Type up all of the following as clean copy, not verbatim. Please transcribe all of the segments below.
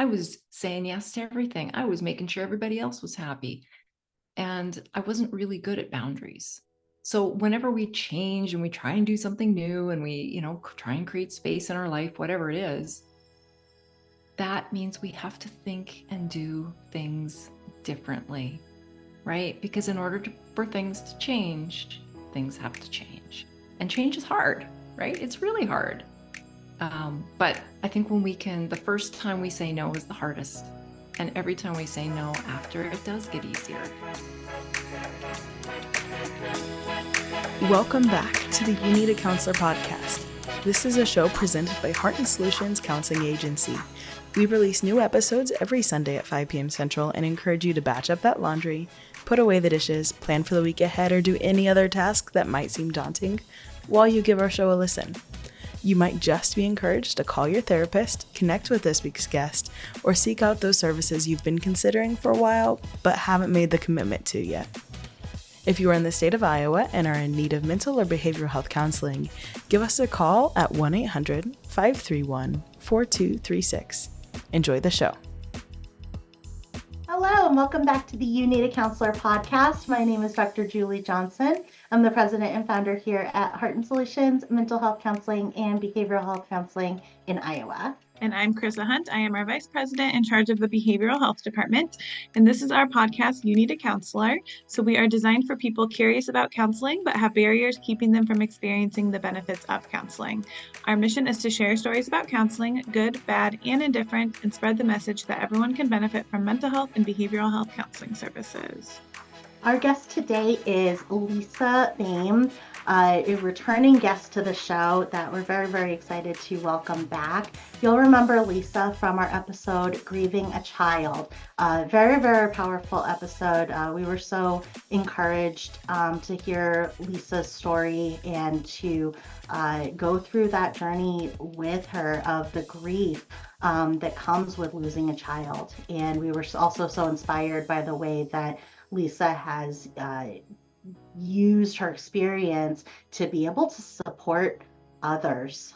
I was saying yes to everything. I was making sure everybody else was happy. And I wasn't really good at boundaries. So whenever we change and we try and do something new and we, try and create space in our life, whatever it is, that means we have to think and do things differently, right? Because in order for things to change, things have to change. And change is hard, right? It's really hard. But I think the first time we say no is the hardest. And every time we say no after, it does get easier. Welcome back to the You Need a Counselor podcast. This is a show presented by Heart and Solutions Counseling Agency. We release new episodes every Sunday at 5 p.m. Central and encourage you to batch up that laundry, put away the dishes, plan for the week ahead, or do any other task that might seem daunting while you give our show a listen. You might just be encouraged to call your therapist, connect with this week's guest, or seek out those services you've been considering for a while but haven't made the commitment to yet. If you are in the state of Iowa and are in need of mental or behavioral health counseling, give us a call at 1-800-531-4236. Enjoy the show. Hello, and welcome back to the You Need a Counselor podcast. My name is Dr. Julie Johnson. I'm the president and founder here at Heart and Solutions Mental Health Counseling and Behavioral Health Counseling in Iowa. And I'm Chrissa Hunt. I am our vice president in charge of the behavioral health department. And this is our podcast, You Need a Counselor. So we are designed for people curious about counseling, but have barriers keeping them from experiencing the benefits of counseling. Our mission is to share stories about counseling, good, bad, and indifferent, and spread the message that everyone can benefit from mental health and behavioral health counseling services. Our guest today is Lisa Boehm, a returning guest to the show that we're very, very excited to welcome back. You'll remember Lisa from our episode, Grieving a Child. Very, very powerful episode. We were so encouraged to hear Lisa's story and to go through that journey with her of the grief that comes with losing a child. And we were also so inspired by the way that Lisa has used her experience to be able to support others.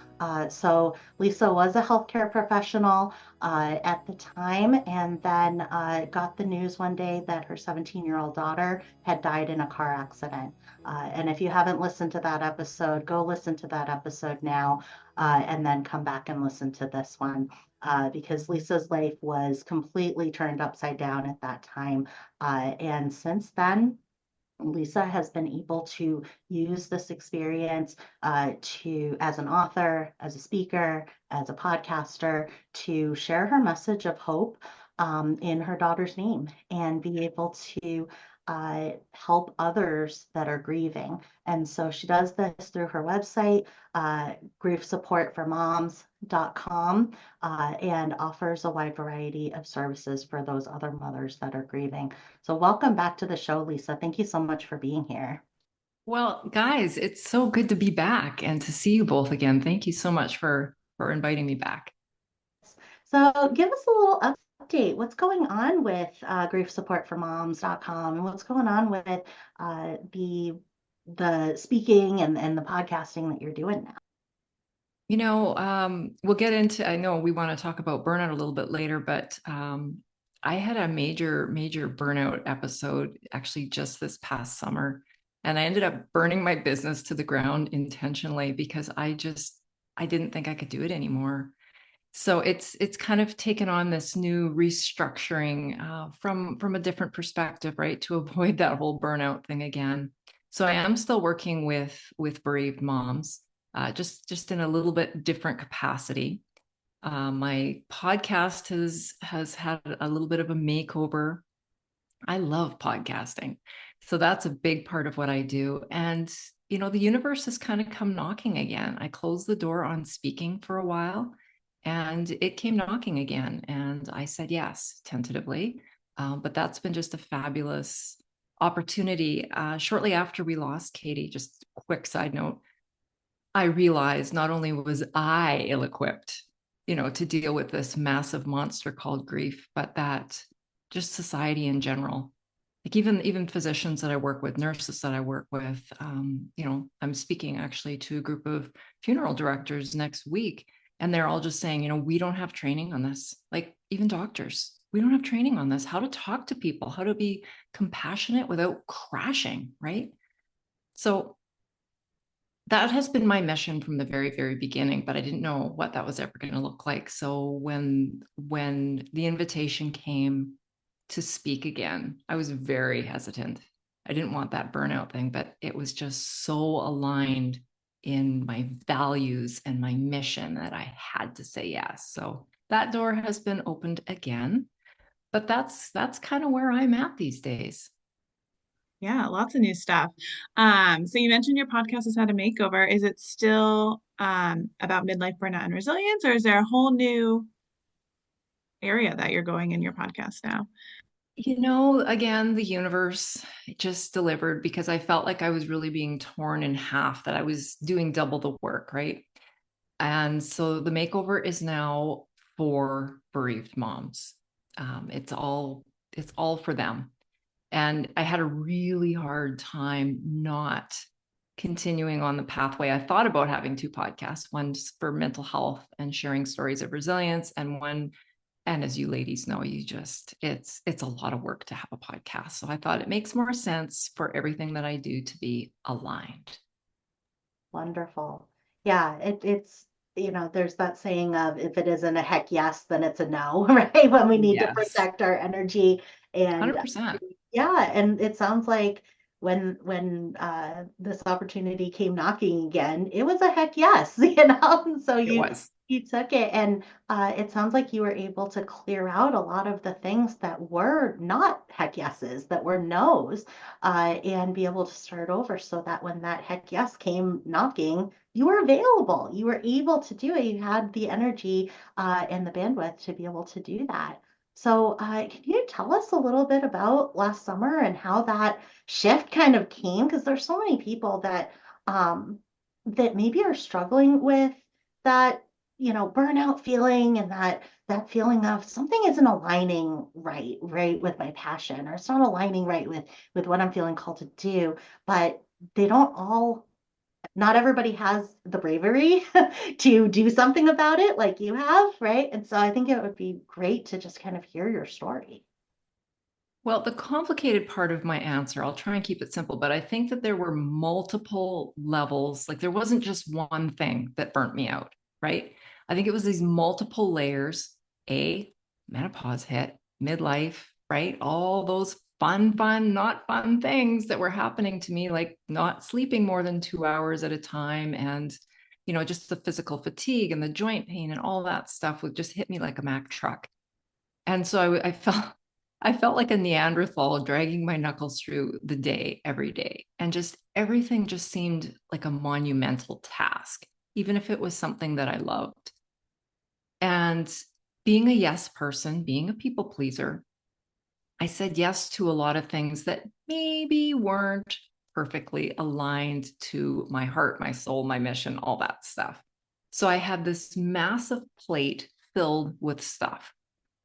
So Lisa was a healthcare professional at the time, and then got the news one day that her 17-year-old daughter had died in a car accident. And if you haven't listened to that episode, go listen to that episode now, and then come back and listen to this one. Because Lisa's life was completely turned upside down at that time. And since then, Lisa has been able to use this experience as an author, as a speaker, as a podcaster, to share her message of hope in her daughter's name and be able to help others that are grieving. And so she does this through her website, griefsupportformoms.com, and offers a wide variety of services for those other mothers that are grieving. So welcome back to the show, Lisa. Thank you so much for being here. Well, guys, it's so good to be back and to see you both again. Thank you so much for inviting me back. So give us a little update. What's going on with griefsupportformoms.com, and what's going on with the speaking and the podcasting that you're doing now? We'll get into, I know we want to talk about burnout a little bit later, but I had a major burnout episode actually just this past summer, and I ended up burning my business to the ground intentionally because I didn't think I could do it anymore. So it's kind of taken on this new restructuring from a different perspective, right? To avoid that whole burnout thing again. So I am still working with bereaved moms, just in a little bit different capacity. My podcast has had a little bit of a makeover. I love podcasting, so that's a big part of what I do. And the universe has kind of come knocking again. I closed the door on speaking for a while, and it came knocking again, and I said yes, tentatively. But that's been just a fabulous opportunity. Shortly after we lost Katie, just a quick side note, I realized not only was I ill-equipped, to deal with this massive monster called grief, but that just society in general, like even physicians that I work with, nurses that I work with, I'm speaking actually to a group of funeral directors next week. And they're all just saying, we don't have training on this. Like even doctors, we don't have training on this, how to talk to people, how to be compassionate without crashing, right? So that has been my mission from the very, very beginning, but I didn't know what that was ever going to look like. So when the invitation came to speak again, I was very hesitant. I didn't want that burnout thing, but it was just so aligned in my values and my mission that I had to say yes. So that door has been opened again, but that's kind of where I'm at these days. Yeah, lots of new stuff. So you mentioned your podcast has had a makeover. Is it still about midlife burnout and resilience, or is there a whole new area that you're going in your podcast now? Again, the universe just delivered because I felt like I was really being torn in half, that I was doing double the work, right? And so the makeover is now for bereaved moms. It's all for them. And I had a really hard time not continuing on the pathway. I thought about having two podcasts, one for mental health and sharing stories of resilience, and one, and as you ladies know, it's a lot of work to have a podcast. So I thought it makes more sense for everything that I do to be aligned. Wonderful. Yeah, it's, there's that saying of if it isn't a heck yes, then it's a no, right? When we need to Yes. protect our energy. And 100%. yeah, and it sounds like when this opportunity came knocking again, it was a heck yes, And so It you was. you took it, and it sounds like you were able to clear out a lot of the things that were not heck yeses, that were no's, and be able to start over so that when that heck yes came knocking, you were available. You were able to do it. You had the energy and the bandwidth to be able to do that. So, can you tell us a little bit about last summer and how that shift kind of came? Because there's so many people that maybe are struggling with that, burnout feeling, and that feeling of something isn't aligning right with my passion, or it's not aligning right with what I'm feeling called to do. But they don't all not everybody has the bravery to do something about it like you have, right? And so I think it would be great to just kind of hear your story. Well, the complicated part of my answer, I'll try and keep it simple, but I think that there were multiple levels. Like there wasn't just one thing that burnt me out, right? I think it was these multiple layers. Menopause hit, midlife, right? All those fun, not fun things that were happening to me, like not sleeping more than 2 hours at a time. And, just the physical fatigue and the joint pain and all that stuff would just hit me like a Mack truck. And so I felt like a Neanderthal dragging my knuckles through the day every day. And just everything just seemed like a monumental task, even if it was something that I loved. And being a yes person, being a people pleaser, I said yes to a lot of things that maybe weren't perfectly aligned to my heart, my soul, my mission, all that stuff. So I had this massive plate filled with stuff.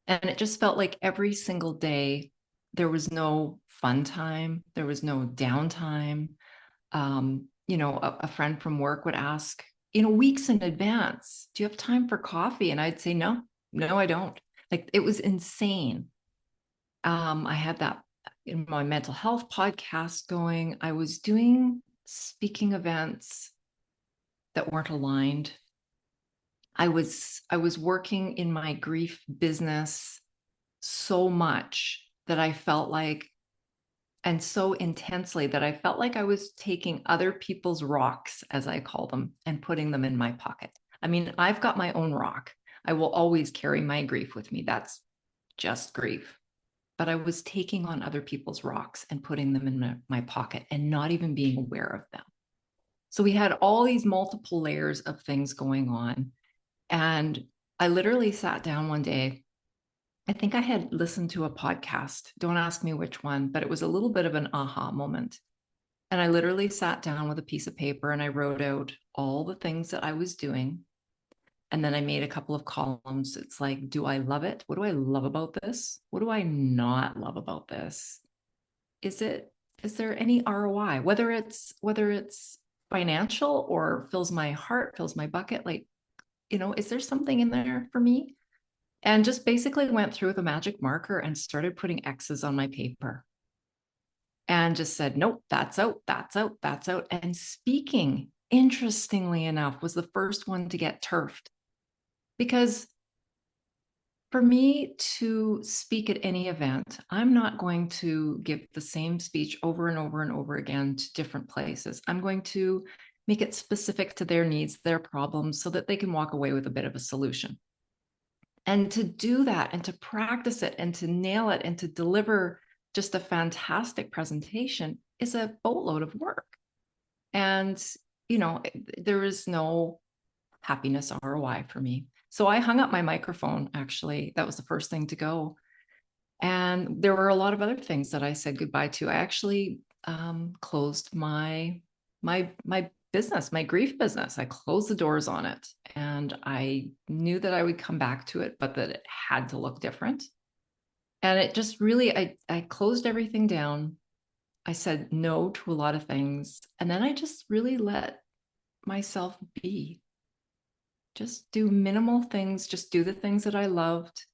And it just felt like every single day, there was no fun time, there was no downtime. A friend from work would ask, weeks in advance, do you have time for coffee? And I'd say, no, no, I don't. Like it was insane. I had that in my mental health podcast going. I was doing speaking events that weren't aligned. I was working in my grief business so much that I felt like, and so intensely that I felt like I was taking other people's rocks, as I call them, and putting them in my pocket. I mean, I've got my own rock. I will always carry my grief with me. That's just grief. But I was taking on other people's rocks and putting them in my pocket and not even being aware of them. So we had all these multiple layers of things going on. And I literally sat down one day. I think I had listened to a podcast. Don't ask me which one, but it was a little bit of an aha moment. And I literally sat down with a piece of paper and I wrote out all the things that I was doing. And then I made a couple of columns. It's like, do I love it? What do I love about this? What do I not love about this? Is it, is there any ROI? Whether it's financial or fills my heart, fills my bucket, like is there something in there for me? And just basically went through with a magic marker and started putting X's on my paper and just said, nope, that's out, that's out, that's out. And speaking, interestingly enough, was the first one to get turfed because for me to speak at any event, I'm not going to give the same speech over and over and over again to different places. I'm going to make it specific to their needs, their problems, so that they can walk away with a bit of a solution. And to do that and to practice it and to nail it and to deliver just a fantastic presentation is a boatload of work. And, there is no happiness ROI for me. So I hung up my microphone, actually. That was the first thing to go. And there were a lot of other things that I said goodbye to. I actually closed my business, my grief business. I closed the doors on it. And I knew that I would come back to it, but that it had to look different. And it just really, I closed everything down. I said no to a lot of things. And then I just really let myself be. Just do minimal things, just do the things that I loved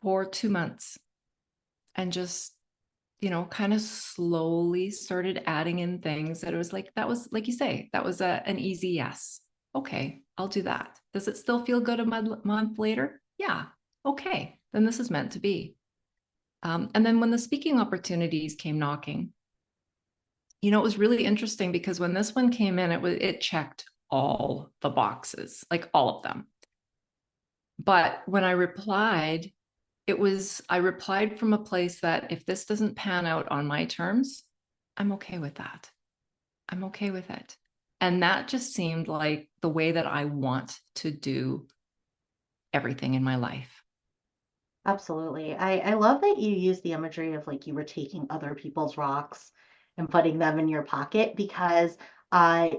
for 2 months and just, kind of slowly started adding in things that it was that was, like you say, that was an easy yes. Okay, I'll do that. Does it still feel good a month later? Yeah. Okay, then this is meant to be. And then when the speaking opportunities came knocking, it was really interesting because when this one came in, it checked all the boxes, like all of them. But when I replied, I replied from a place that if this doesn't pan out on my terms, I'm okay with that. I'm okay with it. And that just seemed like the way that I want to do everything in my life. Absolutely. I love that you use the imagery of like you were taking other people's rocks and putting them in your pocket because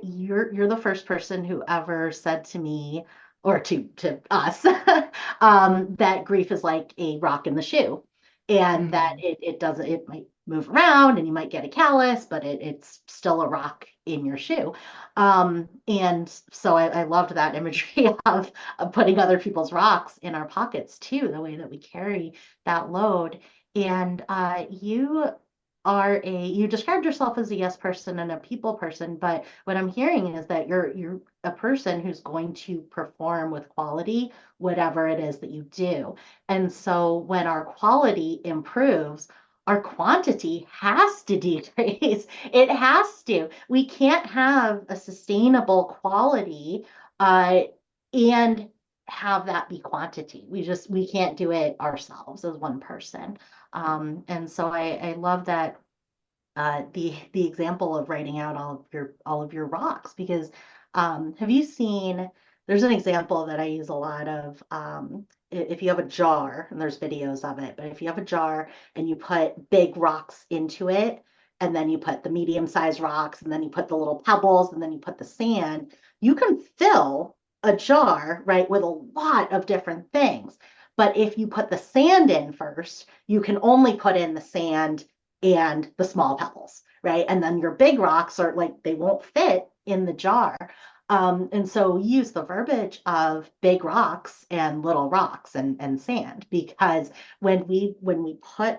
you're the first person who ever said to me or to us that grief is like a rock in the shoe and that Mm-hmm. it doesn't it might move around and you might get a callus, but it's still a rock in your shoe. And so I loved that imagery of putting other people's rocks in our pockets too, the way that we carry that load. And you described yourself as a yes person and a people person, but what I'm hearing is that you're a person who's going to perform with quality, whatever it is that you do. And so when our quality improves, our quantity has to decrease. It has to. We can't have a sustainable quality uh, and have that be quantity. We can't do it ourselves as one person. And so I love that the example of writing out all of your rocks because have you seen there's an example that I use a lot of if you have a jar and there's videos of it, but if you have a jar and you put big rocks into it and then you put the medium-sized rocks and then you put the little pebbles and then you put the sand, you can fill a jar, right, with a lot of different things. But if you put the sand in first, you can only put in the sand and the small pebbles, right? And then your big rocks are like, they won't fit in the jar. And so we use the verbiage of big rocks and little rocks and sand because when we put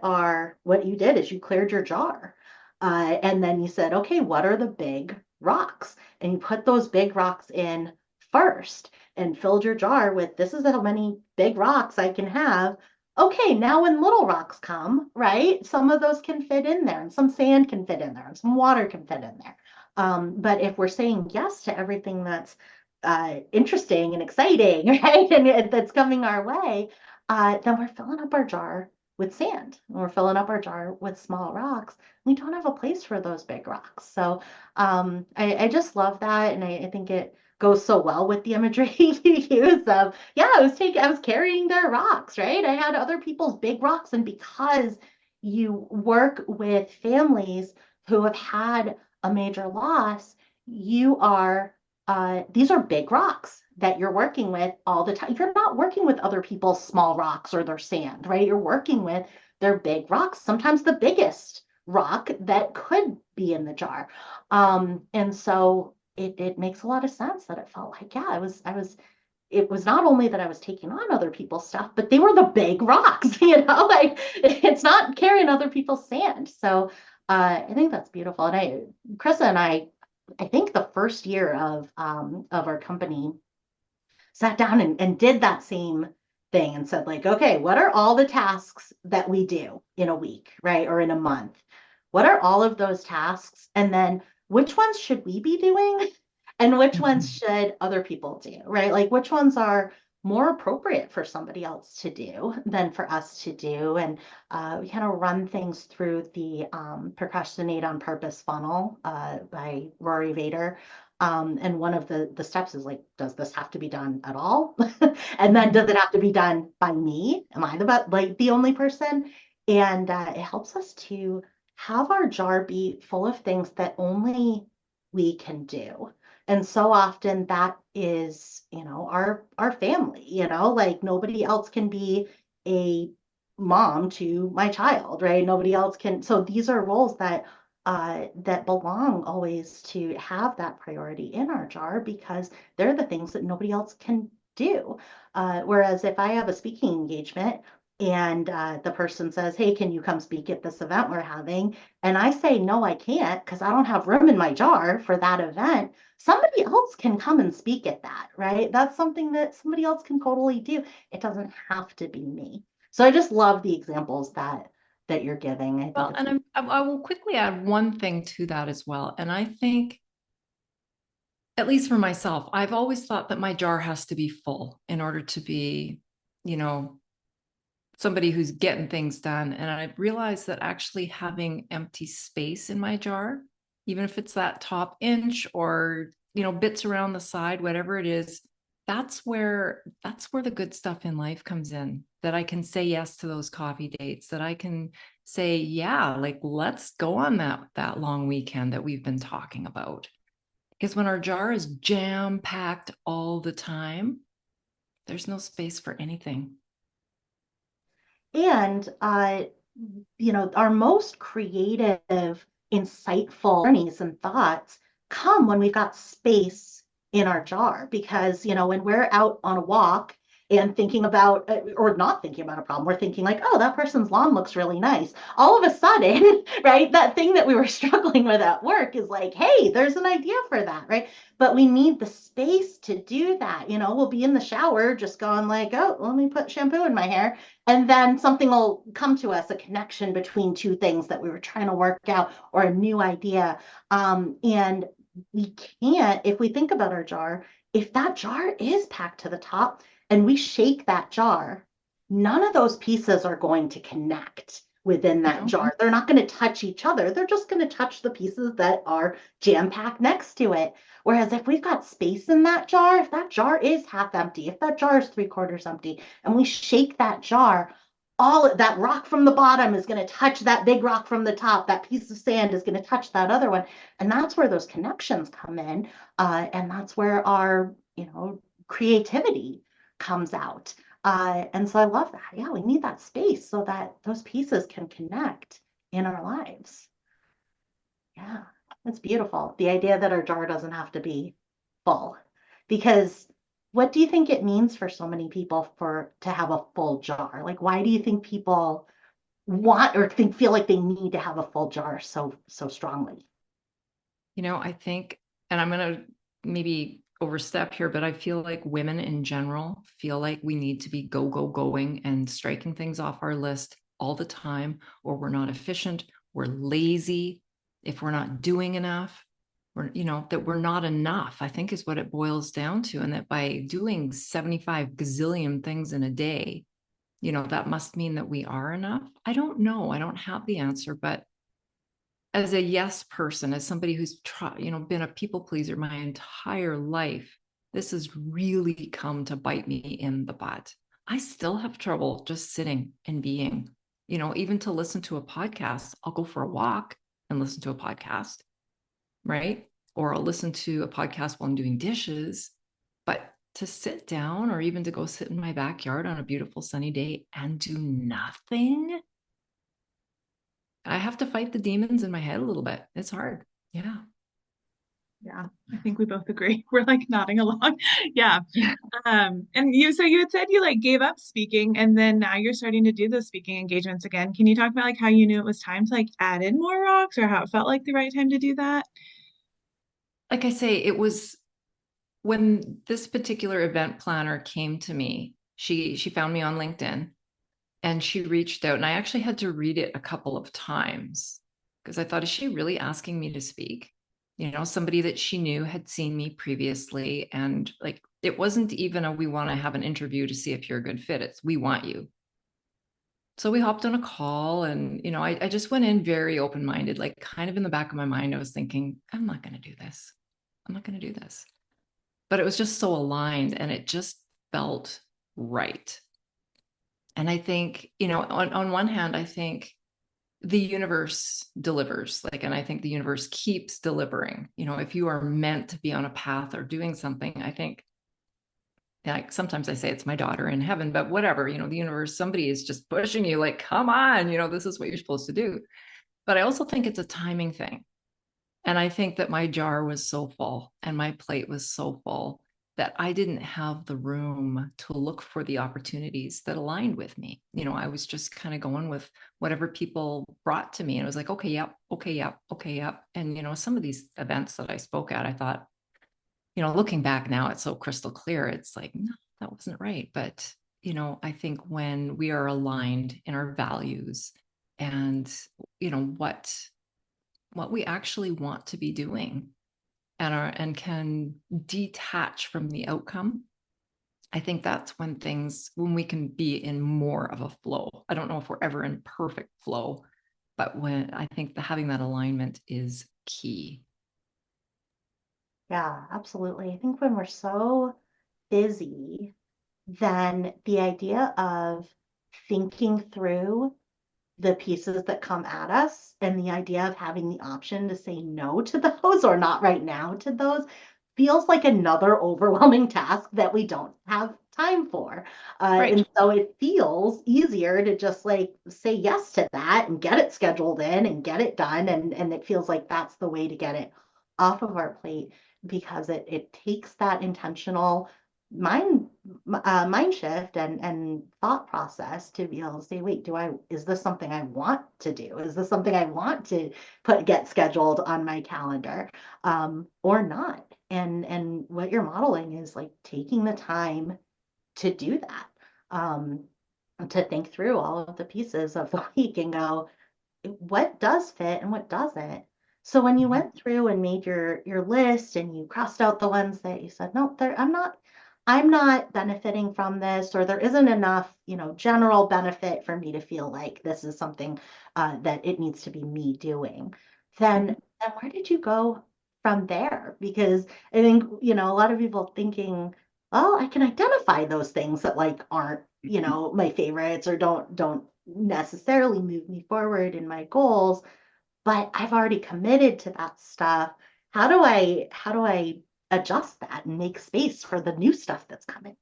what you did is you cleared your jar. And then you said, okay, what are the big rocks? And you put those big rocks in first and filled your jar with this is how many big rocks I can have. Okay, now when little rocks come, right, some of those can fit in there and some sand can fit in there and some water can fit in there. But if we're saying yes to everything that's interesting and exciting, right, and that's coming our way, then we're filling up our jar with sand. And we're filling up our jar with small rocks. We don't have a place for those big rocks. So I just love that. And I think it goes so well with the imagery you use of, yeah, I was carrying their rocks, right? I had other people's big rocks. And because you work with families who have had a major loss, these are big rocks that you're working with all the time. You're not working with other people's small rocks or their sand, right? You're working with their big rocks, sometimes the biggest rock that could be in the jar. And so it makes a lot of sense that it felt like, yeah, I was it was not only that I was taking on other people's stuff, but they were the big rocks, you know, like it's not carrying other people's sand. So I think that's beautiful. And Chrissa and I think the first year of our company sat down and did that same thing and said like, okay, what are all the tasks that we do in a week, right? Or in a month? What are all of those tasks? And then which ones should we be doing? And which ones Mhm. should other people do, right? Like which ones are more appropriate for somebody else to do than for us to do. And we kind of run things through the Procrastinate on Purpose funnel by Rory Vader. And one of the steps is like, does this have to be done at all? And then does it have to be done by me? Am I the only person? And it helps us to have our jar be full of things that only we can do. And so often that is, you know, our family, you know, like nobody else can be a mom to my child, right? Nobody else can. So these are roles that belong always to have that priority in our jar because they're the things that nobody else can do. Whereas if I have a speaking engagement and the person says, hey, can you come speak at this event we're having? And I say, no, I can't because I don't have room in my jar for that event. Somebody else can come and speak at that, right? That's something that somebody else can totally do. It doesn't have to be me. So I just love the examples that you're giving. I think Well, it's and I will quickly add one thing to that as well. And I think, at least for myself, I've always thought that my jar has to be full in order to be, you know, somebody who's getting things done. And I realized that actually having empty space in my jar, even if it's that top inch or, you know, bits around the side, whatever it is, that's where the good stuff in life comes in. That I can say yes to those coffee dates, that I can say, yeah, like let's go on that long weekend that we've been talking about. Because when our jar is jam packed all the time, there's no space for anything. and you know, our most creative, insightful journeys and thoughts come when we've got space in our jar. Because, you know, when we're out on a walk and thinking about, or not thinking about a problem, we're thinking like, oh, that person's lawn looks really nice. All of a sudden, right, that thing that we were struggling with at work is like, hey, there's an idea for that, right? But we need the space to do that. You know, we'll be in the shower just going like, oh, let me put shampoo in my hair, and then something will come to us, a connection between two things that we were trying to work out or a new idea. And we can't, if we think about our jar, if that jar is packed to the top and we shake that jar, none of those pieces are going to connect within that No. jar. They're not going to touch each other. They're just going to touch the pieces that are jam packed next to it. Whereas if we've got space in that jar, if that jar is half empty, if that jar is three-quarters empty, and we shake that jar, all that rock from the bottom is going to touch that big rock from the top. That piece of sand is going to touch that other one. And that's where those connections come in. And that's where our, you know, creativity comes out. And so I love that. Yeah, we need that space so that those pieces can connect in our lives. Yeah, that's beautiful. The idea that our jar doesn't have to be full. Because what do you think it means for so many people for to have a full jar? Like, why do you think people want or feel like they need to have a full jar so strongly? You know, I think, and I'm going to maybe overstep here, but I feel like women in general feel like we need to be going and striking things off our list all the time, or we're not efficient, we're lazy, if we're not doing enough, we're, you know, that we're not enough, I think is what it boils down to. And that by doing 75 gazillion things in a day, you know, that must mean that we are enough. I don't know. I don't have the answer, but as a yes person, as somebody who's been a people pleaser my entire life, this has really come to bite me in the butt. I still have trouble just sitting and being, you know, even to listen to a podcast, I'll go for a walk and listen to a podcast, right? Or I'll listen to a podcast while I'm doing dishes. But to sit down or even to go sit in my backyard on a beautiful sunny day and do nothing, I have to fight the demons in my head a little bit. It's hard. Yeah. Yeah, I think we both agree. We're like nodding along. Yeah. Yeah. And so you had said you like gave up speaking and then now you're starting to do those speaking engagements again. Can you talk about like how you knew it was time to like add in more rocks or how it felt like the right time to do that? Like I say, it was when this particular event planner came to me. She found me on LinkedIn and she reached out, and I actually had to read it a couple of times because I thought, is she really asking me to speak? Somebody that she knew had seen me previously, and like it wasn't even a we want to have an interview to see if you're a good fit. It's we want you. So we hopped on a call, and I just went in very open-minded, like kind of in the back of my mind, I was thinking, I'm not going to do this. I'm not going to do this. But it was just so aligned and it just felt right. And I think, on one hand, I think the universe delivers, like, and I think the universe keeps delivering. If you are meant to be on a path or doing something, I think, like, sometimes I say it's my daughter in heaven, but whatever, the universe, somebody is just pushing you, like, come on, this is what you're supposed to do. But I also think it's a timing thing. And I think that my jar was so full and my plate was so full that I didn't have the room to look for the opportunities that aligned with me. I was just kind of going with whatever people brought to me. And it was like, okay, yep, okay, yep, okay, yep. And, some of these events that I spoke at, I thought, looking back now, it's so crystal clear. It's like, no, that wasn't right. But, I think when we are aligned in our values and, what we actually want to be doing and can detach from the outcome, I think that's when we can be in more of a flow. I don't know if we're ever in perfect flow, but when I think having that alignment is key. Yeah, absolutely. I think when we're so busy, then the idea of thinking through the pieces that come at us and the idea of having the option to say no to those or not right now to those feels like another overwhelming task that we don't have time for. Right. And so it feels easier to just like say yes to that and get it scheduled in and get it done. And it feels like that's the way to get it off of our plate because it takes that intentional mind mind shift and thought process to be able to say, wait, is this something I want to do? Is this something I want to get scheduled on my calendar, or not? And what you're modeling is like taking the time to do that, um, to think through all of the pieces of the week and go, what does fit and what doesn't. So when you Mhm. went through and made your list and you crossed out the ones that you said, no, I'm not benefiting from this, or there isn't enough, general benefit for me to feel like this is something that it needs to be me doing, then Mhm. then where did you go from there? Because I think, a lot of people thinking, well, I can identify those things that like aren't, my favorites or don't necessarily move me forward in my goals, but I've already committed to that stuff. How do I adjust that and make space for the new stuff that's coming?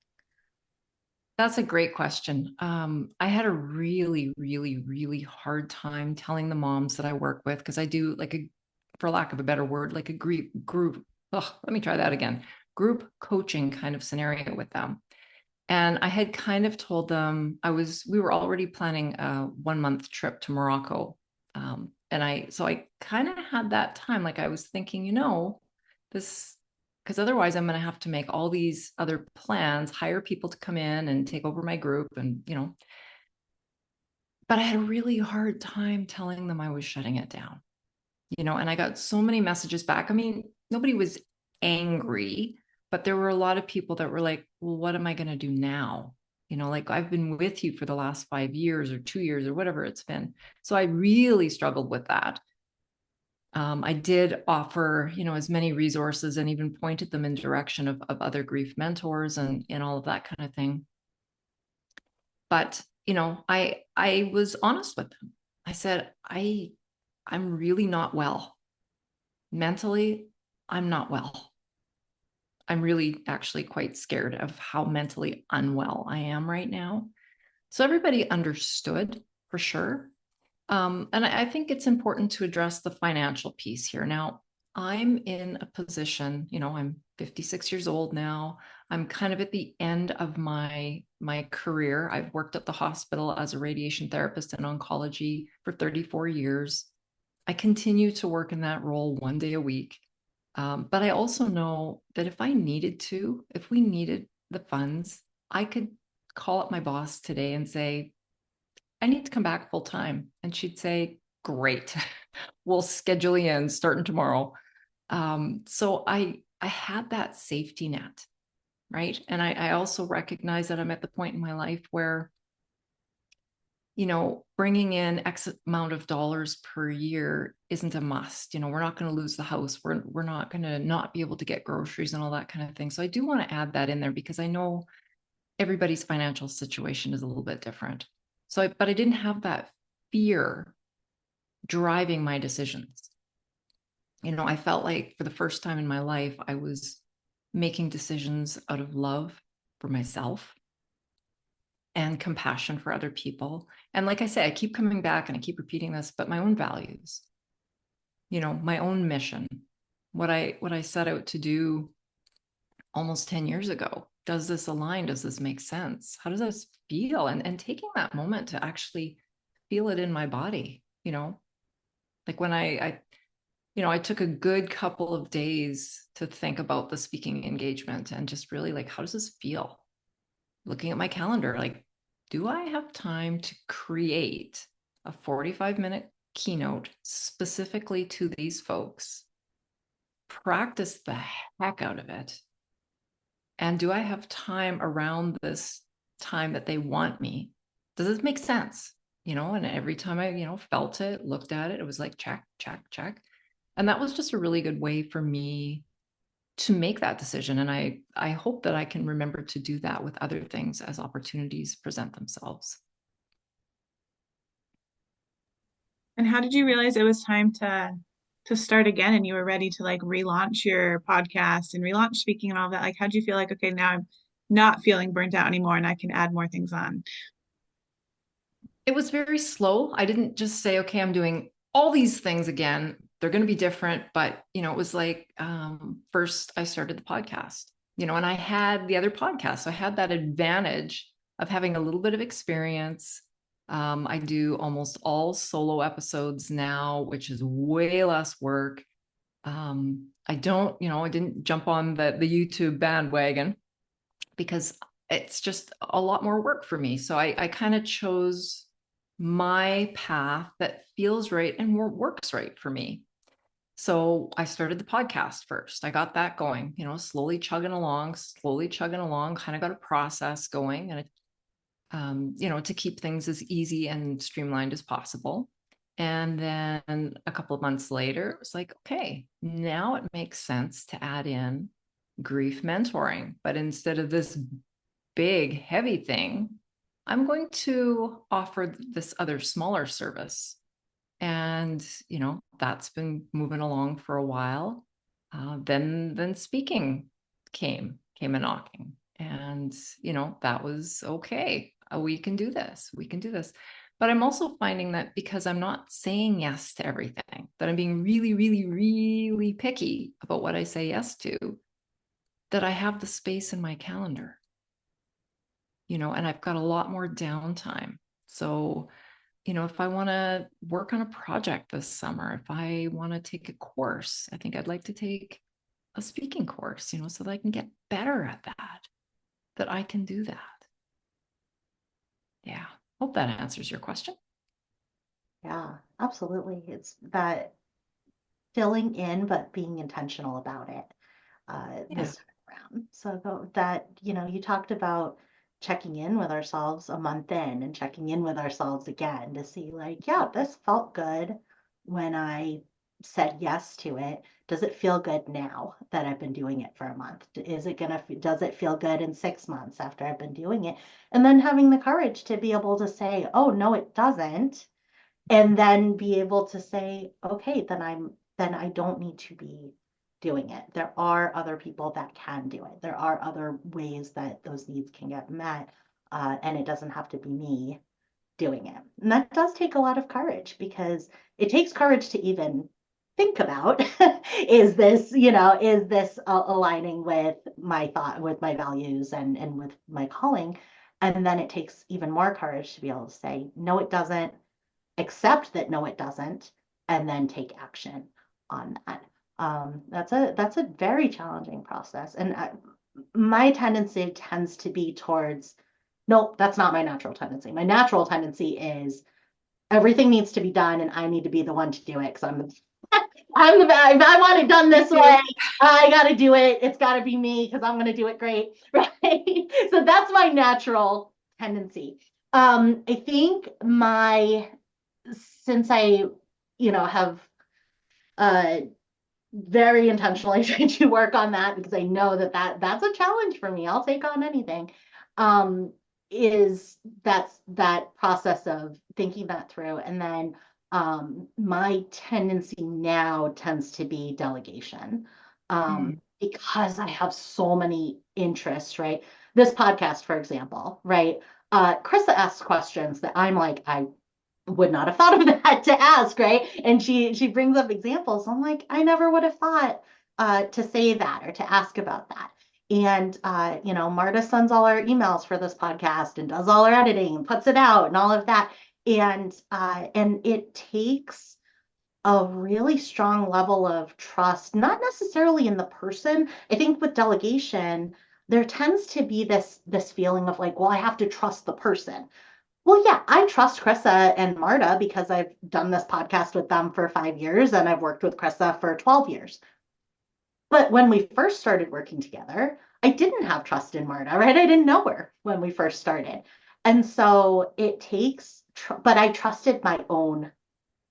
That's a great question. I had a really, really, really hard time telling the moms that I work with because I do like for lack of a better word, like a group. Oh, let me try that again. Group coaching kind of scenario with them. And I had kind of told them we were already planning a 1 month trip to Morocco. So I kind of had that time. Like I was thinking, this, because otherwise I'm going to have to make all these other plans, hire people to come in and take over my group. But I had a really hard time telling them I was shutting it down, and I got so many messages back. I mean, nobody was angry, but there were a lot of people that were like, well, what am I going to do now? Like I've been with you for the last 5 years or 2 years or whatever it's been. So I really struggled with that. I did offer, as many resources and even pointed them in direction of other grief mentors and all of that kind of thing. But, I was honest with them. I said, I'm really not well. Mentally, I'm not well. I'm really actually quite scared of how mentally unwell I am right now. So everybody understood for sure. And I think it's important to address the financial piece here. Now, I'm in a position, I'm 56 years old now. I'm kind of at the end of my career. I've worked at the hospital as a radiation therapist in oncology for 34 years. I continue to work in that role one day a week. But I also know that if I needed to, if we needed the funds, I could call up my boss today and say, I need to come back full time. And she'd say, great, we'll schedule you in starting tomorrow. So I had that safety net, right? And I also recognize that I'm at the point in my life where, bringing in X amount of dollars per year isn't a must. We're not going to lose the house. We're not going to not be able to get groceries and all that kind of thing. So I do want to add that in there because I know everybody's financial situation is a little bit different. But I didn't have that fear driving my decisions. I felt like for the first time in my life, I was making decisions out of love for myself and compassion for other people. And like I say, I keep coming back and I keep repeating this, but my own values, my own mission, what I set out to do almost 10 years ago. Does this align? Does this make sense? How does this feel? And taking that moment to actually feel it in my body, like when I took a good couple of days to think about the speaking engagement and just really like, how does this feel? Looking at my calendar, like, do I have time to create a 45-minute keynote specifically to these folks, practice the heck out of it? And do I have time around this time that they want me? Does this make sense? And every time I, felt it, looked at it, it was like, check, check, check. And that was just a really good way for me to make that decision. And I hope that I can remember to do that with other things as opportunities present themselves. And how did you realize it was time to start again and you were ready to like relaunch your podcast and relaunch speaking and all that? Like, how did you feel like, okay, now I'm not feeling burnt out anymore and I can add more things on? It was very slow. I didn't just say, okay, I'm doing all these things again. They're going to be different. But, it was like, first I started the podcast, and I had the other podcast. So I had that advantage of having a little bit of experience. I do almost all solo episodes now, which is way less work. I don't, I didn't jump on the YouTube bandwagon because it's just a lot more work for me. So I kind of chose my path that feels right and works right for me. So I started the podcast first. I got that going, slowly chugging along, kind of got a process going and, to keep things as easy and streamlined as possible. And then a couple of months later, it was like, okay, now it makes sense to add in grief mentoring. But instead of this big, heavy thing, I'm going to offer this other smaller service. And, that's been moving along for a while. Then speaking came a knocking. And, that was okay. We can do this. We can do this. But I'm also finding that because I'm not saying yes to everything, that I'm being really, really, really picky about what I say yes to, that I have the space in my calendar, and I've got a lot more downtime. So, if I want to work on a project this summer, if I want to take a course, I think I'd like to take a speaking course, so that I can get better at that I can do that. Yeah. Hope that answers your question. Yeah, absolutely. It's that filling in, but being intentional about it Yeah. this time around. So that, you talked about checking in with ourselves a month in and checking in with ourselves again to see like, yeah, this felt good when I said yes to it. Does it feel good now that I've been doing it for a month? Does it feel good in 6 months after I've been doing it? And then having the courage to be able to say, oh, no, it doesn't, and then be able to say, okay, then I don't need to be doing it. There are other people that can do it. There are other ways that those needs can get met, and it doesn't have to be me doing it. And that does take a lot of courage because it takes courage to even think about is this, is this aligning with my thought, with my values and with my calling? And then it takes even more courage to be able to say, no, it doesn't, accept that no, it doesn't, and then take action on that. That's a very challenging process. And my tendency tends to be towards, nope, that's not my natural tendency. My natural tendency is everything needs to be done and I need to be the one to do it because I'm the bad. If I want it done this way, I got to do it. It's got to be me because I'm going to do it great, right? So that's my natural tendency. I think since I, have uh, very intentionally tried to work on that because I know that's a challenge for me. I'll take on anything. Um, is that process of thinking that through, and then my tendency now tends to be delegation, because I have so many interests, right? This podcast, for example, right? Chrissa asks questions that I'm like, I would not have thought of that to ask, right? And she brings up examples. I'm like, I never would have thought to say that or to ask about that. And Marta sends all our emails for this podcast and does all our editing and puts it out and all of that. And it takes a really strong level of trust, not necessarily in the person. I think with delegation, there tends to be this feeling of like, well, I have to trust the person. Well, yeah, I trust Chrissa and Marta because I've done this podcast with them for 5 years and I've worked with Chrissa for 12 years. But when we first started working together, I didn't have trust in Marta, right? I didn't know her when we first started. And so it takes, but I trusted my own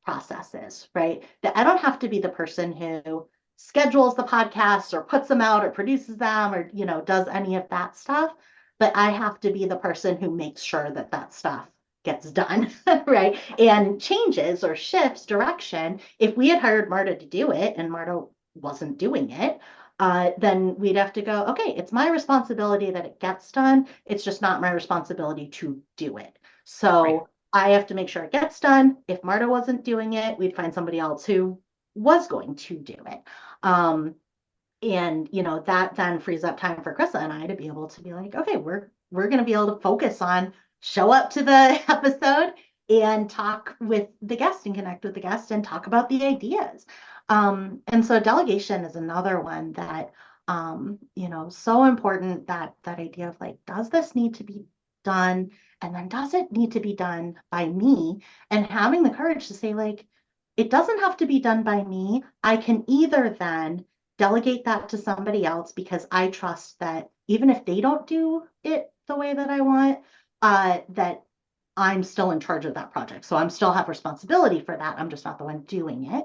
processes, right? That I don't have to be the person who schedules the podcasts or puts them out or produces them or, does any of that stuff. But I have to be the person who makes sure that stuff gets done, right? And changes or shifts direction. If we had hired Marta to do it and Marta wasn't doing it, then we'd have to go, okay, it's my responsibility that it gets done. It's just not my responsibility to do it. So Right. I have to make sure it gets done. If Marta wasn't doing it, we'd find somebody else who was going to do it. And that then frees up time for Chrissa and I to be able to be like, okay, we're going to be able to focus on show up to the episode and talk with the guest and connect with the guest and talk about the ideas. And so delegation is another one that so important, that idea of like, does this need to be done? And then does it need to be done by me? And having the courage to say, like, it doesn't have to be done by me. I can either then delegate that to somebody else because I trust that even if they don't do it the way that I want, that I'm still in charge of that project. So I'm still have responsibility for that. I'm just not the one doing it.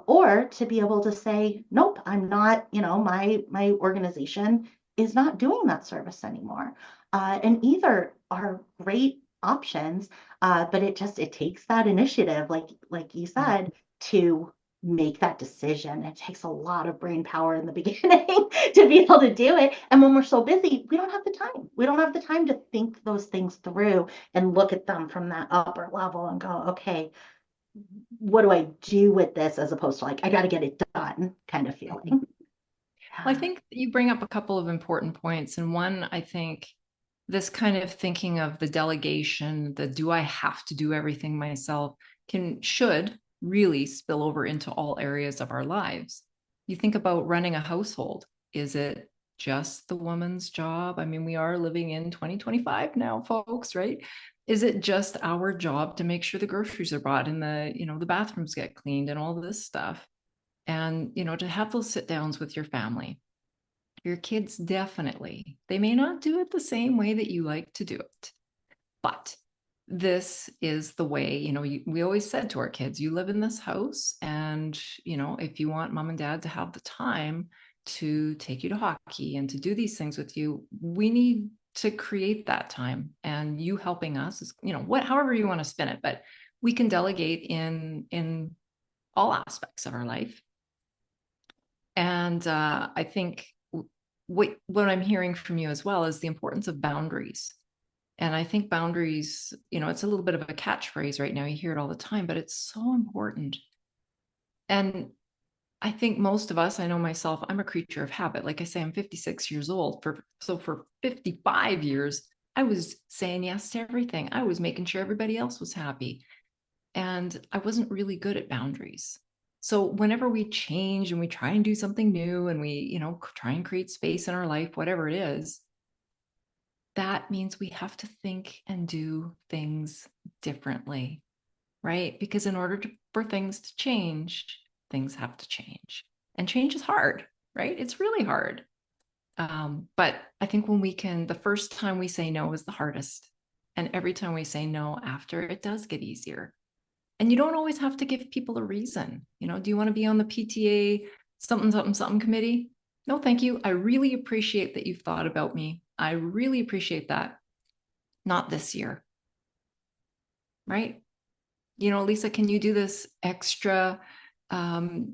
Or to be able to say, nope, I'm not, my organization is not doing that service anymore. And either are great options, but it takes that initiative, like you said, to make that decision. It takes a lot of brain power in the beginning to be able to do it. And when we're so busy, we don't have the time. We don't have the time to think those things through and look at them from that upper level and go, okay, what do I do with this, as opposed to like, I got to get it done kind of feeling. Well, I think you bring up a couple of important points. And one, I think this kind of thinking of the delegation, the do I have to do everything myself, should really spill over into all areas of our lives. You think about running a household. Is it just the woman's job? I mean, we are living in 2025 now, folks, right? Is it just our job to make sure the groceries are bought and the bathrooms get cleaned and all this stuff? And, to have those sit downs with your family, your kids, definitely, they may not do it the same way that you like to do it, but this is the way, we always said to our kids, you live in this house. And, if you want mom and dad to have the time to take you to hockey and to do these things with you, we need to create that time. And you helping us is, however you want to spin it, but we can delegate in all aspects of our life. And I think what I'm hearing from you as well is the importance of boundaries. And I think boundaries, it's a little bit of a catchphrase right now. You hear it all the time, but it's so important. And I think most of us, I know myself, I'm a creature of habit. Like I say, I'm 56 years old. So for 55 years, I was saying yes to everything. I was making sure everybody else was happy. And I wasn't really good at boundaries. So whenever we change and we try and do something new and we, try and create space in our life, whatever it is, that means we have to think and do things differently, right? Because in order for things to change, things have to change. And change is hard, right? It's really hard. But I think the first time we say no is the hardest. And every time we say no after, it does get easier. And you don't always have to give people a reason. Do you want to be on the PTA something, something, something committee? No, thank you. I really appreciate that you've thought about me. I really appreciate that. Not this year, right? Lisa, can you do this extra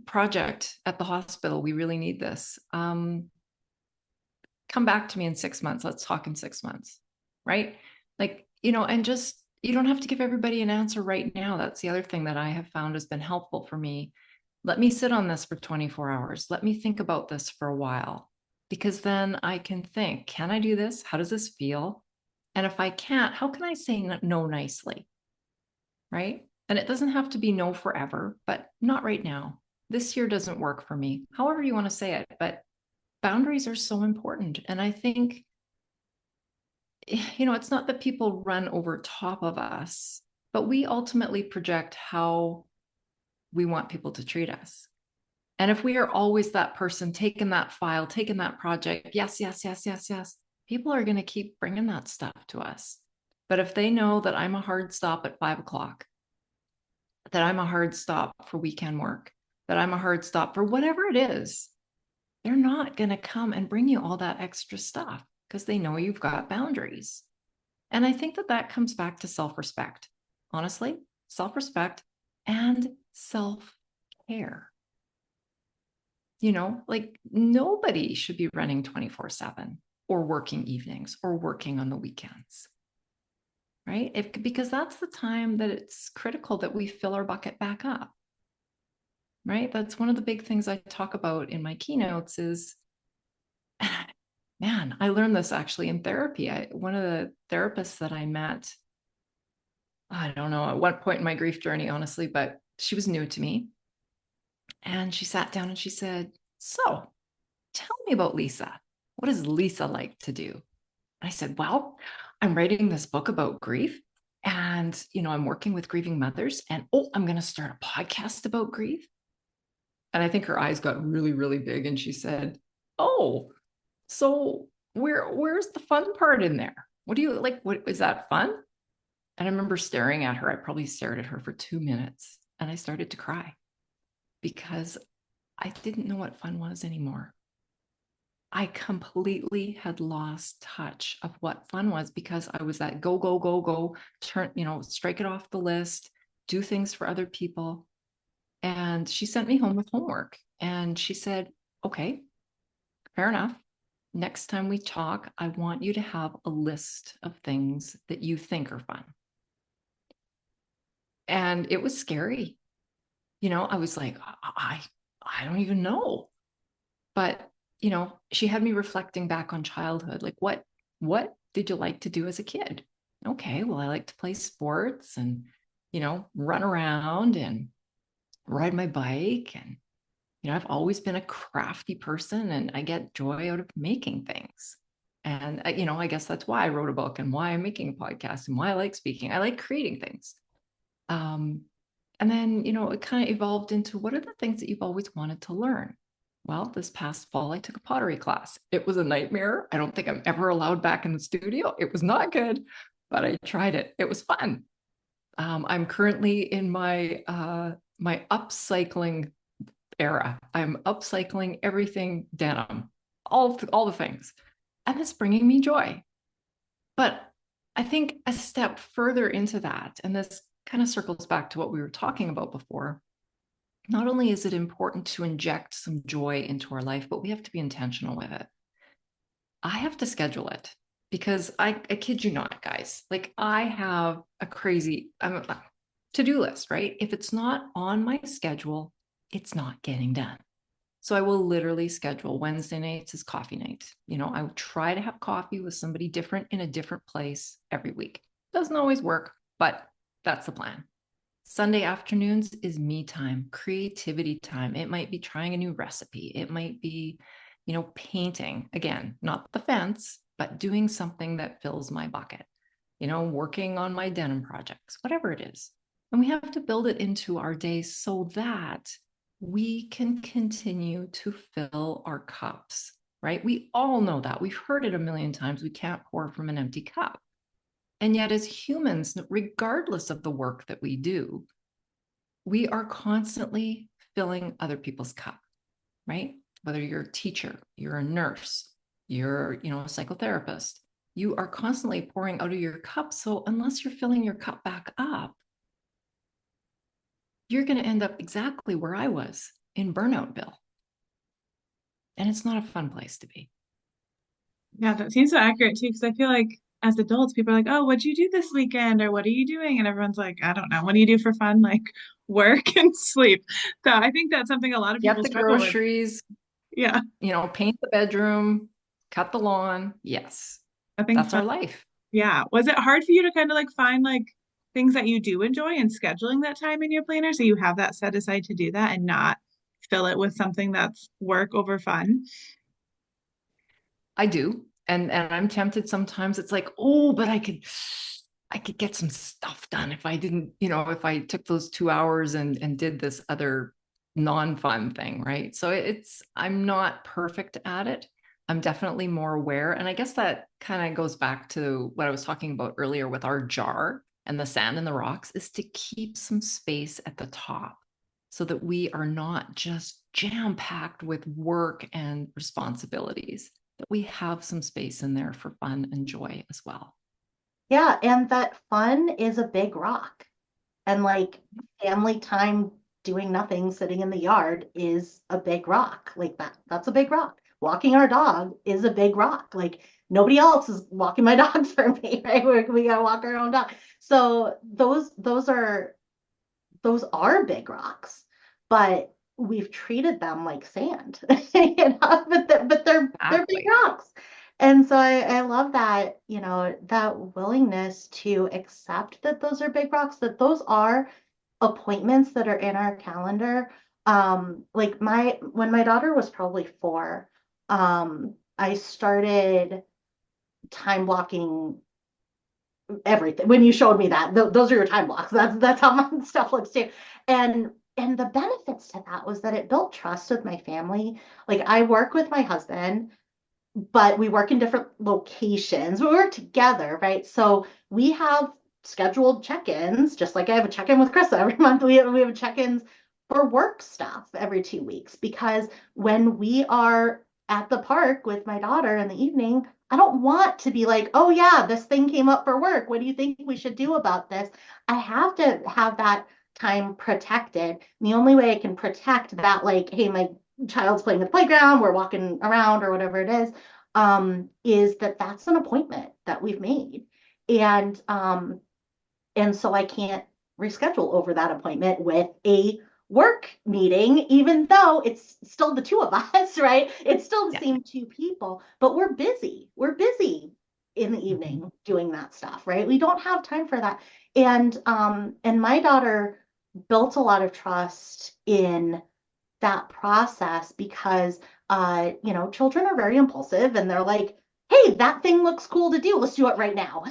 project at the hospital? We really need this. Come back to me in 6 months. Let's talk in 6 months, right? Like, and just, you don't have to give everybody an answer right now. That's the other thing that I have found has been helpful for me. Let me sit on this for 24 hours. Let me think about this for a while, because then I can think, can I do this? How does this feel? And if I can't, how can I say no nicely? Right? And it doesn't have to be no forever, but not right now. This year doesn't work for me. However you want to say it, but boundaries are so important. And I think, it's not that people run over top of us, but we ultimately project how we want people to treat us. And if we are always that person taking that file, taking that project, yes, yes, yes, yes, yes, people are going to keep bringing that stuff to us. But if they know that I'm a hard stop at 5 o'clock, that I'm a hard stop for weekend work, that I'm a hard stop for whatever it is, they're not going to come and bring you all that extra stuff because they know you've got boundaries. And I think that comes back to self-respect. Honestly, self-respect and self-care. Like nobody should be running 24/7 or working evenings or working on the weekends, right? Because that's the time that it's critical that we fill our bucket back up, right? That's one of the big things I talk about in my keynotes is, man, I learned this actually in therapy. One of the therapists that I met, I don't know at what point in my grief journey, honestly, but she was new to me. And she sat down and she said, so tell me about Lisa. What does Lisa like to do? I said, well, I'm writing this book about grief. And, I'm working with grieving mothers. And, I'm going to start a podcast about grief. And I think her eyes got really, really big. And she said, oh, so where's the fun part in there? What do you like? What is that fun? And I remember staring at her. I probably stared at her for 2 minutes and I started to cry because I didn't know what fun was anymore. I completely had lost touch of what fun was because I was that go, go, go, go, turn, strike it off the list, do things for other people. And she sent me home with homework and she said, okay, fair enough. Next time we talk, I want you to have a list of things that you think are fun. And it was scary. I was like, I don't even know. But, she had me reflecting back on childhood. Like, what did you like to do as a kid? Okay, well, I like to play sports and, run around and ride my bike. And, I've always been a crafty person and I get joy out of making things. And, I guess that's why I wrote a book and why I'm making a podcast and why I like speaking. I like creating things. And then, it kind of evolved into what are the things that you've always wanted to learn? Well, this past fall, I took a pottery class. It was a nightmare. I don't think I'm ever allowed back in the studio. It was not good, but I tried it. It was fun. I'm currently in my my upcycling era. I'm upcycling everything denim, all the things, and it's bringing me joy. But I think a step further into that, and this kind of circles back to what we were talking about before. Not only is it important to inject some joy into our life, but we have to be intentional with it. I have to schedule it because I kid you not, guys. Like I have a crazy to-do list, right? If it's not on my schedule, it's not getting done. So I will literally schedule Wednesday nights as coffee night. I would try to have coffee with somebody different in a different place every week. Doesn't always work, but that's the plan. Sunday afternoons is me time, creativity time. It might be trying a new recipe. It might be, painting. Again, not the fence, but doing something that fills my bucket, working on my denim projects, whatever it is. And we have to build it into our days so that we can continue to fill our cups, right? We all know that. We've heard it a million times. We can't pour from an empty cup. And yet, as humans, regardless of the work that we do, we are constantly filling other people's cup, right? Whether you're a teacher, you're a nurse, you're, a psychotherapist, you are constantly pouring out of your cup. So unless you're filling your cup back up, you're going to end up exactly where I was in Burnoutville. And it's not a fun place to be. Yeah, that seems so accurate too, because I feel like as adults, people are like, "Oh, what'd you do this weekend?" or "What are you doing?" And everyone's like, "I don't know. What do you do for fun?" Like work and sleep. So I think that's something a lot of Get people the struggle with. groceries, Yeah, paint the bedroom, cut the lawn. Yes, I think that's fun. our life. Yeah. Was it hard for you to kind of like find like things that you do enjoy and scheduling that time in your planner so you have that set aside to do that and not fill it with something that's work over fun? I do. And I'm tempted sometimes. It's like, oh, but I could get some stuff done if I didn't, if I took those 2 hours and did this other non-fun thing, right? So I'm not perfect at it. I'm definitely more aware. And I guess that kind of goes back to what I was talking about earlier with our jar and the sand and the rocks, is to keep some space at the top so that we are not just jam-packed with work and responsibilities, that we have some space in there for fun and joy as well. Yeah, and that fun is a big rock. And like family time doing nothing, sitting in the yard is a big rock. Like that's a big rock. Walking our dog is a big rock. Like nobody else is walking my dog for me, right? We gotta walk our own dog. So those are big rocks, but we've treated them like sand, but they're big Exactly. rocks. And so I love that, that willingness to accept that those are big rocks, that those are appointments that are in our calendar. Like when my daughter was probably 4, I started time blocking everything. When you showed me that, those are your time blocks. That's how my stuff looks too. And the benefits to that was that it built trust with my family. Like I work with my husband, but we work in different locations. We work together, right? So we have scheduled check-ins, just like I have a check-in with Chrissa every month. We have check-ins for work stuff every 2 weeks, because when we are at the park with my daughter in the evening, I don't want to be like, oh yeah, this thing came up for work. What do you think we should do about this? I have to have that time protected. And the only way I can protect that, like, hey, my child's playing at the playground, we're walking around or whatever it is that that's an appointment that we've made. And so I can't reschedule over that appointment with a work meeting, even though it's still the two of us, right? It's still the Yeah. same two people, but we're busy. We're busy in the Mm-hmm. evening doing that stuff, right? We don't have time for that. And my daughter built a lot of trust in that process because children are very impulsive and they're like, hey, that thing looks cool to do, let's do it right now.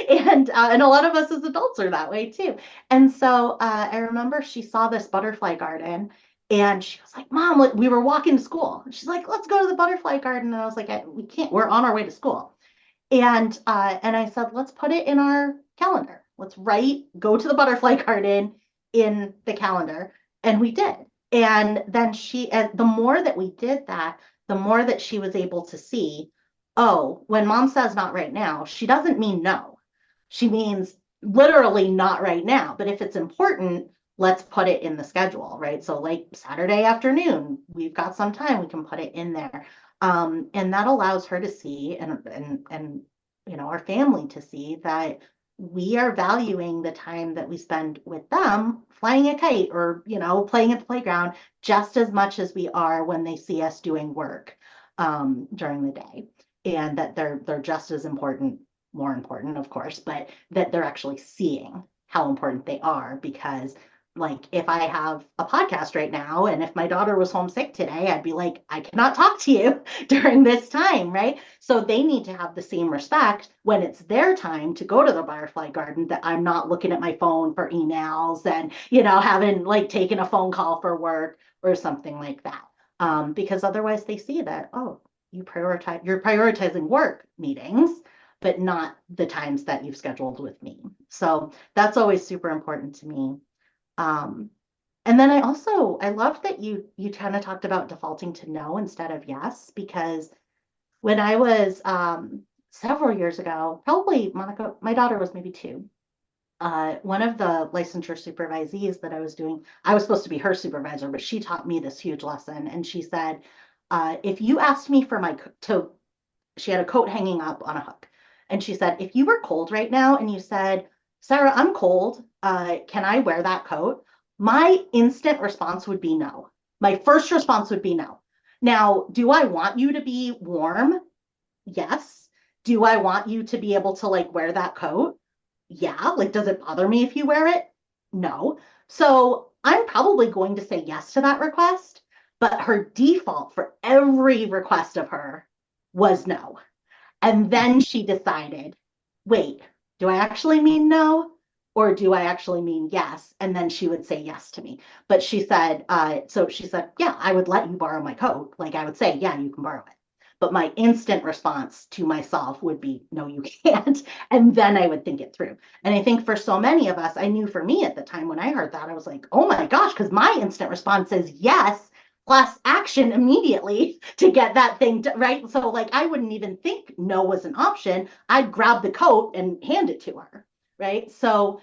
And a lot of us as adults are that way too. And so I remember she saw this butterfly garden and she was like, Mom, we were walking to school, she's like, let's go to the butterfly garden. And I was like, we can't, we're on our way to school. And I said, let's put it in our calendar. Let's go to the butterfly garden in the calendar. And we did. And then the more that we did that, the more that she was able to see, oh, when mom says not right now, she doesn't mean no. She means literally not right now. But if it's important, let's put it in the schedule, right? So like Saturday afternoon, we've got some time, we can put it in there. And that allows her to see and our family to see that we are valuing the time that we spend with them flying a kite or, playing at the playground just as much as we are when they see us doing work during the day. And that they're just as important, more important, of course, but that they're actually seeing how important they are because like if I have a podcast right now and if my daughter was homesick today, I'd be like, I cannot talk to you during this time, right? So they need to have the same respect when it's their time to go to the butterfly garden that I'm not looking at my phone for emails and, having like taken a phone call for work or something like that. Because otherwise they see that, oh, you're prioritizing work meetings, but not the times that you've scheduled with me. So that's always super important to me. Um, and then I love that you kind of talked about defaulting to no instead of yes, because when I was several years ago, probably Monica, my daughter was maybe 2. One of the licensure supervisees that I was doing, I was supposed to be her supervisor, but she taught me this huge lesson. And she said, if you asked me for she had a coat hanging up on a hook. And she said, if you were cold right now and you said, Sarah, I'm cold, can I wear that coat? My instant response would be no. My first response would be no. Now, do I want you to be warm? Yes. Do I want you to be able to like wear that coat? Yeah. Like, does it bother me if you wear it? No. So I'm probably going to say yes to that request, but her default for every request of her was no. And then she decided, wait, do I actually mean no? Or do I actually mean yes? And then she would say yes to me. But so she said, yeah, I would let you borrow my coat. Like I would say, yeah, you can borrow it. But my instant response to myself would be, no, you can't. And then I would think it through. And I think for so many of us, I knew for me at the time when I heard that, I was like, oh my gosh, because my instant response is yes plus action immediately to get that thing to, right. So like I wouldn't even think no was an option. I'd grab the coat and hand it to her, right? So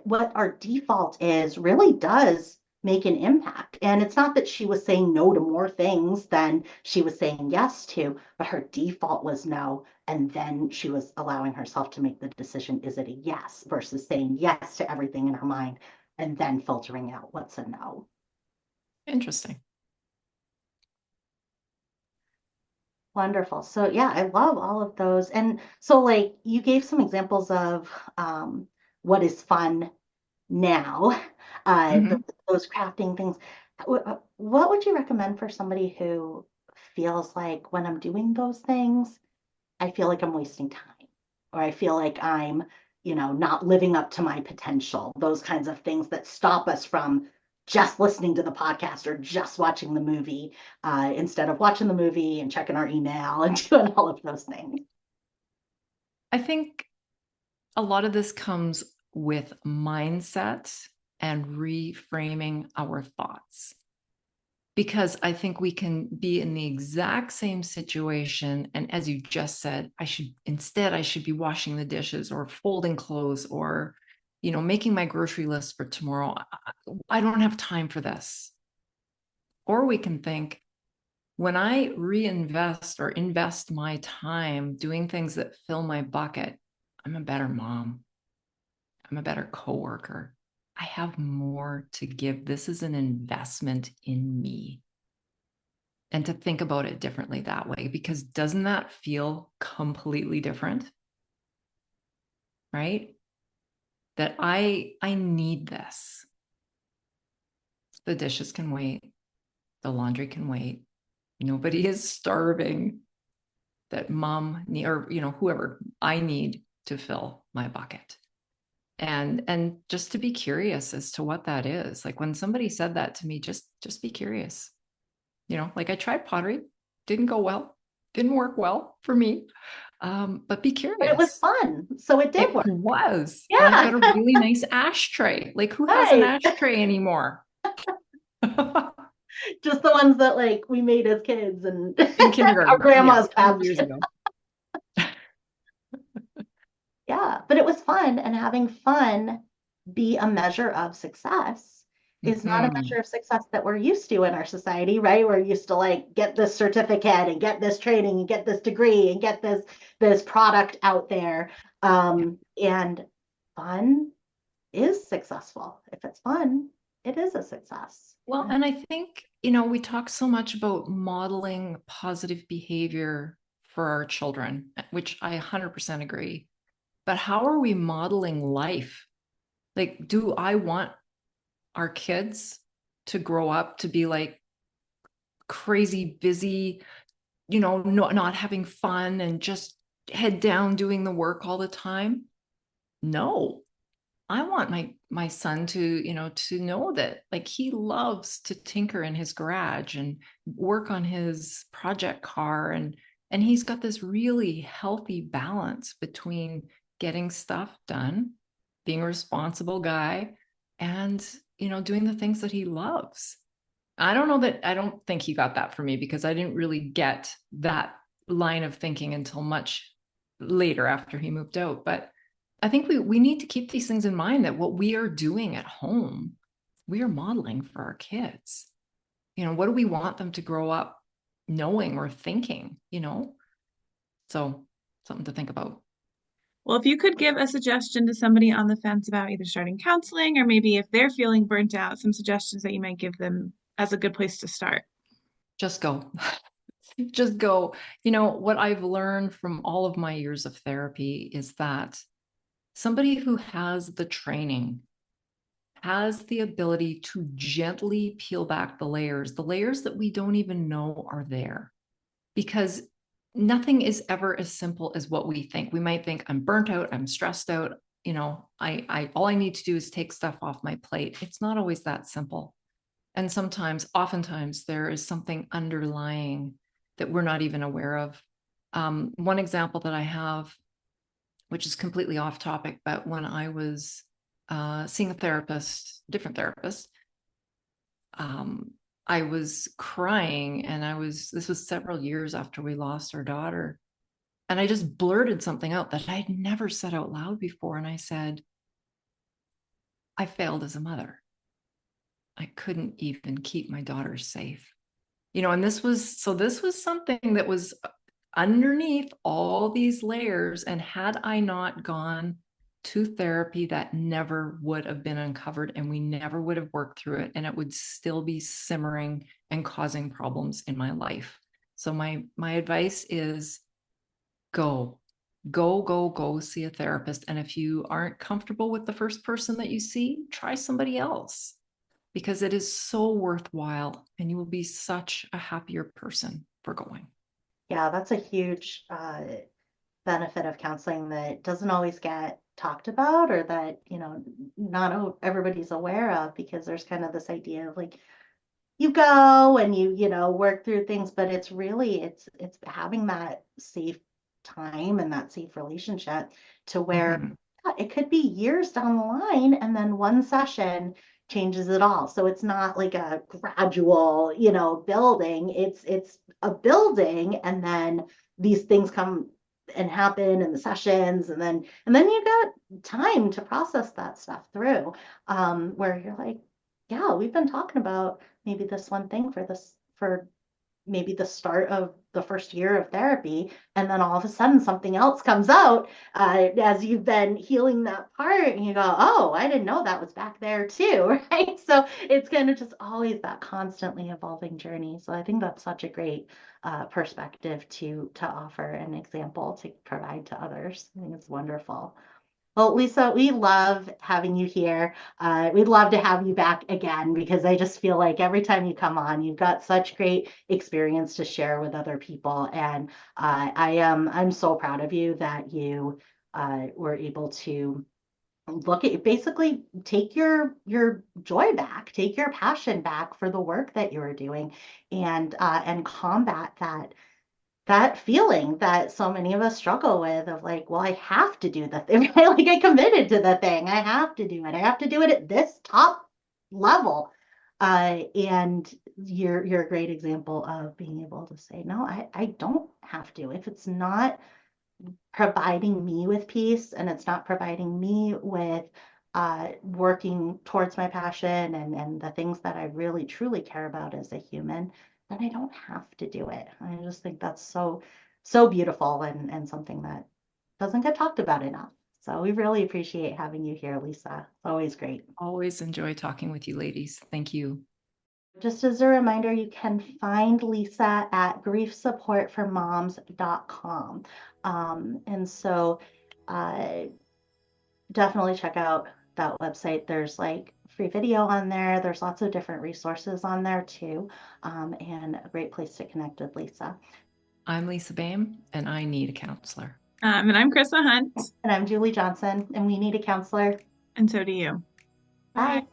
what our default is really does make an impact. And it's not that she was saying no to more things than she was saying yes to, but her default was no. And then she was allowing herself to make the decision, is it a yes versus saying yes to everything in her mind and then filtering out what's a no. Interesting. Wonderful. So yeah, I love all of those. And so like you gave some examples of what is fun now, Mm-hmm. those crafting things. What would you recommend for somebody who feels like when I'm doing those things, I feel like I'm wasting time, or I feel like I'm, not living up to my potential, those kinds of things that stop us from just listening to the podcast or just watching the movie instead of watching the movie and checking our email and doing all of those things. I think a lot of this comes with mindset and reframing our thoughts. Because I think we can be in the exact same situation. And as you just said, I should be washing the dishes or folding clothes or, making my grocery list for tomorrow. I don't have time for this. Or we can think, when I reinvest or invest my time doing things that fill my bucket, I'm a better mom. I'm a better coworker. I have more to give. This is an investment in me. And to think about it differently that way, because doesn't that feel completely different? Right? That I need this. The dishes can wait. The laundry can wait. Nobody is starving. That mom or whoever I need to fill my bucket. And just to be curious as to what that is. Like when somebody said that to me, just be curious. Like I tried pottery, didn't go well, didn't work well for me. But be But it was curious. fun. So it did It work. was. And I've Yeah. got a really nice ashtray. Like who has an Right. ashtray anymore? Just the ones that like we made as kids and In our kindergarten. Yeah, grandmas 20 kept. years ago. Yeah, but it was fun, and having fun be a measure of success is not a Mm-hmm. measure of success that we're used to in our society, right? We're used to like get this certificate and get this training and get this degree and get this product out there. And fun is successful. If it's fun, it is a success. Well, and I think, we talk so much about modeling positive behavior for our children, which I 100% agree. But how are we modeling life? Like, do I want our kids to grow up to be like crazy busy, not having fun and just head down doing the work all the time? No. I want my son to, to know that like he loves to tinker in his garage and work on his project car, and he's got this really healthy balance between getting stuff done, being a responsible guy, and doing the things that he loves. I don't think he got that from me, because I didn't really get that line of thinking until much later after he moved out. But I think we need to keep these things in mind, that what we are doing at home, we are modeling for our kids. What do we want them to grow up knowing or thinking, So something to think about. Well, if you could give a suggestion to somebody on the fence about either starting counseling or maybe if they're feeling burnt out, some suggestions that you might give them as a good place to start. Just go. Just go. What I've learned from all of my years of therapy is that somebody who has the training has the ability to gently peel back the layers that we don't even know are there. Because nothing is ever as simple as what we think. We might think, I'm burnt out, I'm stressed out, I all I need to do is take stuff off my plate. It's not always that simple. And oftentimes, there is something underlying that we're not even aware of. One example that I have, which is completely off topic, but when I was seeing a different therapist, I was crying, and this was several years after we lost our daughter. And I just blurted something out that I'd never said out loud before. And I said, I failed as a mother. I couldn't even keep my daughter safe. And this was something that was underneath all these layers. And had I not gone to therapy, that never would have been uncovered, and we never would have worked through it, and it would still be simmering and causing problems in my life. So my advice is go see a therapist. And if you aren't comfortable with the first person that you see, try somebody else, because it is so worthwhile, and you will be such a happier person for going. Yeah, that's a huge benefit of counseling that doesn't always get talked about, or that, not everybody's aware of, because there's kind of this idea of like, you go and you work through things, but it's really, it's having that safe time and that safe relationship to where it could be years down the line, and then one session changes it all. So it's not like a gradual, building. It's a building, and then these things come and happen in the sessions, and then you got time to process that stuff through, where you're like, yeah, we've been talking about maybe this one thing for maybe the start of the first year of therapy, and then all of a sudden something else comes out as you've been healing that part, and you go, oh, I didn't know that was back there too. Right? So it's kind of just always that constantly evolving journey. So I think that's such a great perspective to offer, an example to provide to others. I think it's wonderful. Well, Lisa, we love having you here. We'd love to have you back again, because I just feel like every time you come on, you've got such great experience to share with other people. And I'm so proud of you that you were able to basically take your joy back, take your passion back for the work that you were doing, and combat that feeling that so many of us struggle with, of like, well, I have to do the thing. Like, I committed to the thing. I have to do it. I have to do it at this top level. And you're a great example of being able to say, no, I don't have to. If it's not providing me with peace, and it's not providing me with working towards my passion and the things that I really truly care about as a human, then I don't have to do it. I just think that's so beautiful, and something that doesn't get talked about enough. So we really appreciate having you here, Lisa. It's always great. Always enjoy talking with you ladies. Thank you. Just as a reminder, you can find Lisa at griefsupportformoms.com. And so definitely check out that website. There's like free video on there. There's lots of different resources on there too, and a great place to connect with Lisa. I'm Lisa Boehm, and I need a counselor. And I'm Chrissa Hunt. And I'm Julie Johnson, and we need a counselor. And so do you. Bye.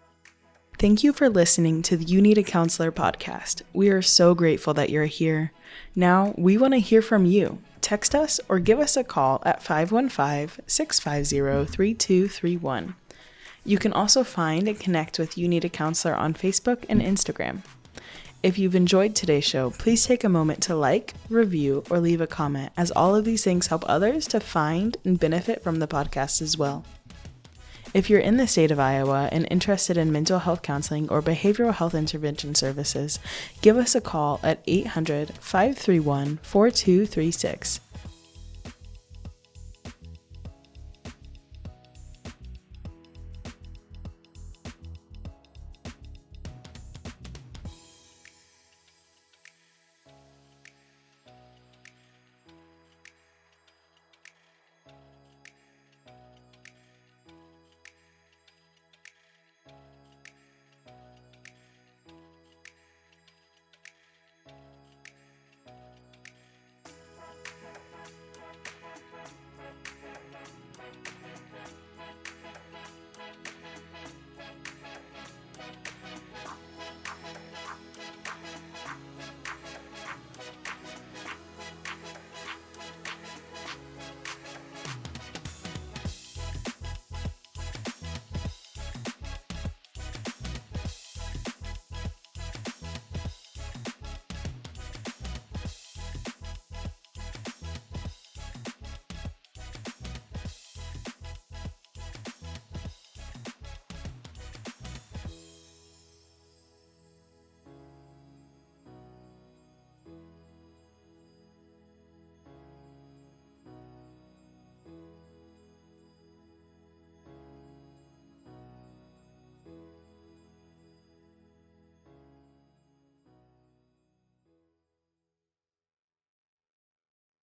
Thank you for listening to the You Need a Counselor podcast. We are so grateful that you're here. Now, we want to hear from you. Text us or give us a call at 515-650-3231. You can also find and connect with You Need a Counselor on Facebook and Instagram. If you've enjoyed today's show, please take a moment to like, review, or leave a comment, as all of these things help others to find and benefit from the podcast as well. If you're in the state of Iowa and interested in mental health counseling or behavioral health intervention services, give us a call at 800-531-4236.